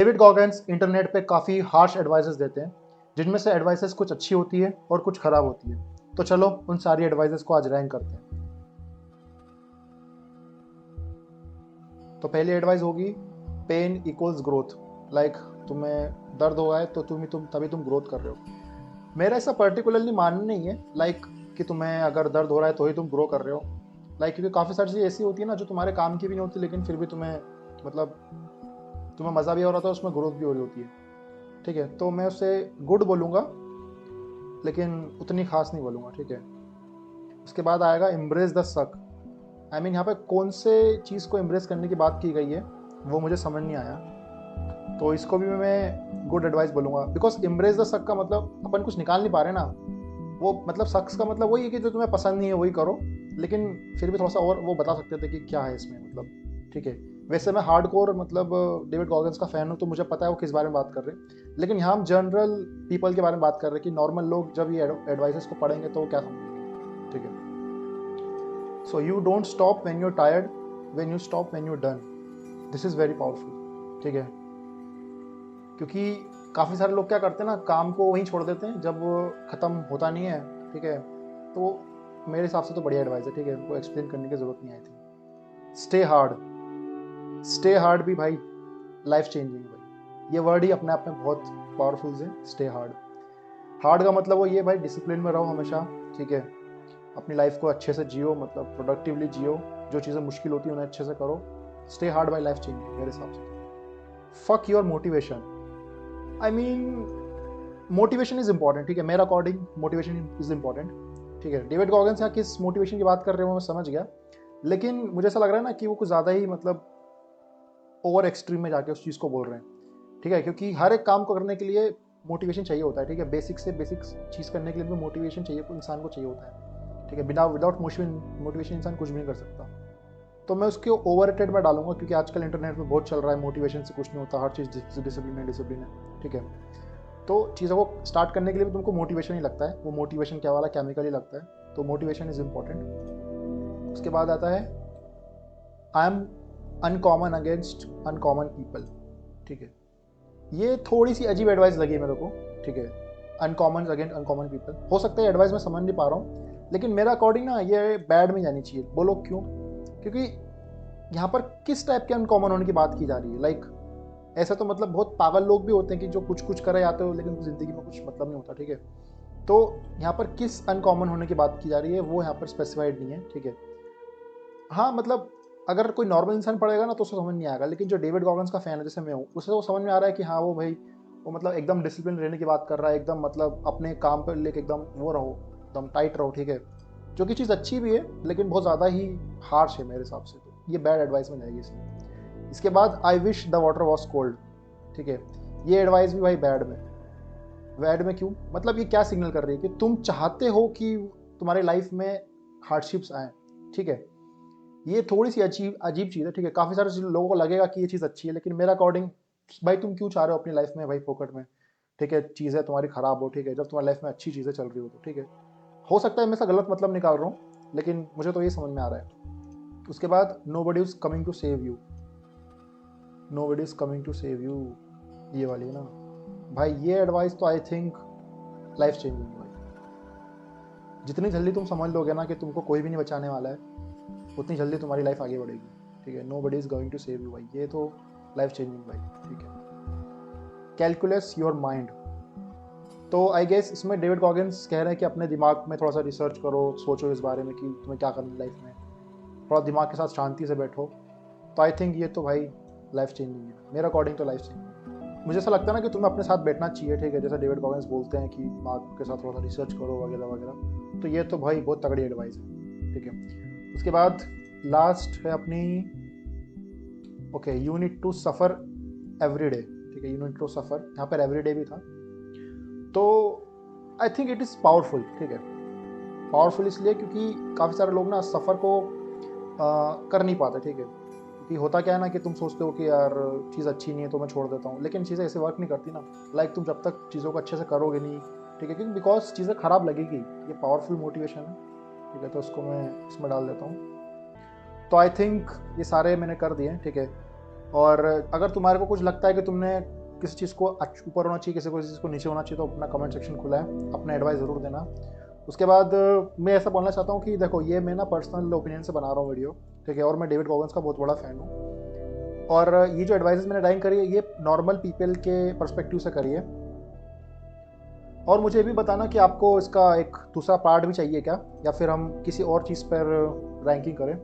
David Goggins internet पे काफ़ी harsh advices देते हैं, जिनमें से एडवाइसेस कुछ अच्छी होती है और कुछ ख़राब होती है। तो चलो उन सारी एडवाइसेस को आज रैंक करते हैं। तो पहली एडवाइस होगी, पेन इक्वल्स ग्रोथ। लाइक तुम्हें दर्द हो रहा है तो तभी तुम ग्रोथ कर रहे हो। मेरा ऐसा पर्टिकुलरली मानना नहीं है लाइक कि तुम्हें अगर दर्द हो रहा है तो ही तुम ग्रो कर रहे हो। लाइक क्योंकि काफ़ी सारी चीज़ें ऐसी होती है ना जो तुम्हारे काम की भी नहीं होती, लेकिन फिर भी मतलब तुम्हें मज़ा भी हो रहा था, उसमें ग्रोथ भी हो रही होती है। ठीक है, तो मैं उसे गुड बोलूँगा, लेकिन उतनी खास नहीं बोलूँगा। ठीक है, उसके बाद आएगा एम्ब्रेस द सक। आई मीन यहाँ पे कौन से चीज़ को एम्ब्रेस करने की बात की गई है वो मुझे समझ नहीं आया, तो इसको भी मैं गुड एडवाइस बोलूँगा। बिकॉज एम्ब्रेस द सक का मतलब अपन कुछ निकाल नहीं पा रहे ना। वो मतलब सक्स का मतलब वही है कि जो तुम्हें पसंद नहीं है वही करो, लेकिन फिर भी थोड़ा सा और वो बता सकते थे कि क्या है इसमें मतलब। ठीक है, वैसे मैं हार्डकोर मतलब डेविड गॉगन्स का फ़ैन हूँ, तो मुझे पता है वो किस बारे में बात कर रहे हैं, लेकिन यहाँ हम जनरल पीपल के बारे में बात कर रहे हैं कि नॉर्मल लोग जब ये एडवाइसेस को पढ़ेंगे तो वो क्या समझेंगे। ठीक है, so you don't stop when you're tired, when you stop when you're done. This is very powerful. ठीक है, क्योंकि काफ़ी सारे लोग क्या करते हैं ना, काम को वहीं छोड़ देते हैं जब वो ख़त्म होता नहीं है। ठीक है, तो मेरे हिसाब से तो बढ़िया एडवाइस है। ठीक है, उनको एक्सप्लेन करने की ज़रूरत नहीं आई थी। Stay hard. स्टे हार्ड भी भाई लाइफ चेंजिंग है भाई। ये वर्ड ही अपने आप में बहुत पावरफुल है, स्टे हार्ड। हार्ड का मतलब वो ये भाई, डिसिप्लिन में रहो हमेशा। ठीक है, अपनी लाइफ को अच्छे से जियो, मतलब प्रोडक्टिवली जियो। जो चीज़ें मुश्किल होती है उन्हें अच्छे से करो। Stay hard by life changing मेरे हिसाब से। Fuck your motivation. I mean motivation is important. ठीक है, मेरा अकॉर्डिंग मोटिवेशन इज़ इंपॉर्टेंट। ठीक है, डेविड गॉगन्स यहाँ किस मोटिवेशन की बात कर रहे हो मैं समझ गया, लेकिन मुझे ऐसा लग रहा है ना कि वो कुछ ज़्यादा ही मतलब ओवर एक्सट्रीम में जाके उस चीज़ को बोल रहे हैं। ठीक है, क्योंकि हर एक काम को करने के लिए मोटिवेशन चाहिए होता है। ठीक है, बेसिक से बेसिक चीज़ करने के लिए भी मोटिवेशन चाहिए, इंसान को चाहिए होता है। ठीक है, बिना विदाउट मोटिवेशन इंसान कुछ भी नहीं कर सकता। तो मैं उसके ओवर रेटेड में डालूंगा, क्योंकि आजकल इंटरनेट में बहुत चल रहा है मोटिवेशन से कुछ नहीं होता, हर चीज़ डिसिप्लिन है। ठीक है, तो चीज़ों को स्टार्ट करने के लिए भी तुमको मोटिवेशन ही लगता है, वो मोटिवेशन क्या वाला केमिकल ही लगता है। तो मोटिवेशन इज़ इम्पॉर्टेंट। उसके बाद आता है, I am uncommon against uncommon people. ठीक है, ये थोड़ी सी अजीब एडवाइस लगी मेरे को। ठीक है, अनकॉमन अगेंस्ट अनकॉमन पीपल, हो सकता है एडवाइस मैं समझ नहीं पा रहा हूँ, लेकिन मेरा अकॉर्डिंग ना ये बैड में जानी चाहिए। बोलो क्यों? क्योंकि यहाँ पर किस टाइप के अनकॉमन होने की बात की जा रही है। लाइक ऐसा तो मतलब बहुत पागल लोग भी होते हैं कि जो कुछ कुछ करे आते हो, लेकिन ज़िंदगी में कुछ मतलब नहीं होता। ठीक है, तो यहाँ पर किस अनकॉमन होने की बात की जा रही है वो यहाँ पर स्पेसिफाइड नहीं है। ठीक है, हाँ मतलब अगर कोई नॉर्मल इंसान पढ़ेगा ना तो उसे समझ नहीं आएगा, लेकिन जो डेविड गॉगन्स का फ़ैन है जैसे मैं हूँ, उसे वो समझ में आ रहा है कि हाँ वो भाई, वो मतलब एकदम डिसिप्लिन रहने की बात कर रहा है, एकदम मतलब अपने काम पर लेके एकदम वो रहो, एकदम टाइट रहो। ठीक है, जो कि चीज़ अच्छी भी है, लेकिन बहुत ज़्यादा ही हार्श है मेरे हिसाब से, तो ये बैड एडवाइस में जाएगी इसमें। इसके बाद I wish the water was cold. ठीक है, ये एडवाइस भी भाई बैड में। बैड में क्यों? मतलब ये क्या सिग्नल कर रही है कि तुम चाहते हो कि तुम्हारी लाइफ में हार्डशिप्स आए। ठीक है, ये थोड़ी सी अजीब अजीब चीज़ है। ठीक है, काफ़ी सारे लोगों को लगेगा कि ये चीज़ अच्छी है, लेकिन मेरा अकॉर्डिंग भाई तुम क्यों चाह रहे हो अपनी लाइफ में भाई फोकट में? ठीक है, चीज़ें तुम्हारी खराब हो। ठीक है, जब तुम्हारी लाइफ में अच्छी चीज़ें चल रही हो तो। ठीक है, हो सकता है मैं इसका गलत मतलब निकाल रहा हूँ, लेकिन मुझे तो ये समझ में आ रहा है। उसके बाद nobody is coming to save you. Nobody is coming to save you, ये वाली है ना भाई, ये एडवाइस तो आई थिंक लाइफ चेंजिंग है भाई। जितनी जल्दी तुम समझ लोगे ना कि तुमको कोई भी नहीं बचाने वाला है, उतनी जल्दी तुम्हारी लाइफ आगे बढ़ेगी। ठीक है, nobody is going to save you भाई, ये तो लाइफ चेंजिंग भाई। ठीक है, कैलकुलेस योर माइंड। तो आई गेस इसमें डेविड गॉगिन्स कह रहे हैं कि अपने दिमाग में थोड़ा सा रिसर्च करो, सोचो इस बारे में कि तुम्हें क्या करना है लाइफ में, थोड़ा दिमाग के साथ शांति से बैठो। तो आई थिंक ये तो भाई लाइफ चेंजिंग है, मेरा अकॉर्डिंग तो लाइफ चेंजिंग। मुझे ऐसा लगता है ना कि तुम्हें अपने साथ बैठना चाहिए। ठीक है, जैसे डेविड गॉगिन्स बोलते हैं कि दिमाग के साथ थोड़ा सा रिसर्च करो वगैरह वगैरह, तो ये तो भाई बहुत तगड़ी एडवाइस है। ठीक है, उसके बाद लास्ट है अपनी, okay, you need to suffer every day. ठीक है, यू नीड टू सफ़र, यहाँ पर एवरी डे भी था, तो I think it is powerful. ठीक है, पावरफुल इसलिए क्योंकि काफ़ी सारे लोग ना सफ़र को कर नहीं पाते। ठीक है, क्योंकि होता क्या है ना कि तुम सोचते हो कि यार चीज़ अच्छी नहीं है तो मैं छोड़ देता हूँ, लेकिन चीज़ें ऐसे वर्क नहीं करती ना। लाइक तुम जब तक चीज़ों को अच्छे से करोगे नहीं, ठीक है, क्योंकि बिकॉज चीज़ें ख़राब लगेगी। ये पावरफुल मोटिवेशन है। ठीक है, तो उसको मैं इसमें डाल देता हूँ। तो आई थिंक ये सारे मैंने कर दिए। ठीक है, और अगर तुम्हारे को कुछ लगता है कि तुमने किसी चीज़ को ऊपर होना चाहिए, किसी को चीज़ को नीचे होना चाहिए, तो अपना कमेंट सेक्शन खुला है, अपना एडवाइस ज़रूर देना। उसके बाद मैं ऐसा बोलना चाहता हूँ कि देखो, ये मैं ना पर्सनल ओपिनियन से बना रहा हूँ वीडियो, ठीक है, और मैं डेविड गॉगन्स का बहुत बड़ा फ़ैन हूँ। और ये जो एडवाइस मैंने डाइन करी है, ये नॉर्मल पीपल के पर्सपेक्टिव से करी है। और मुझे भी बताना कि आपको इसका एक दूसरा पार्ट भी चाहिए क्या, या फिर हम किसी और चीज़ पर रैंकिंग करें।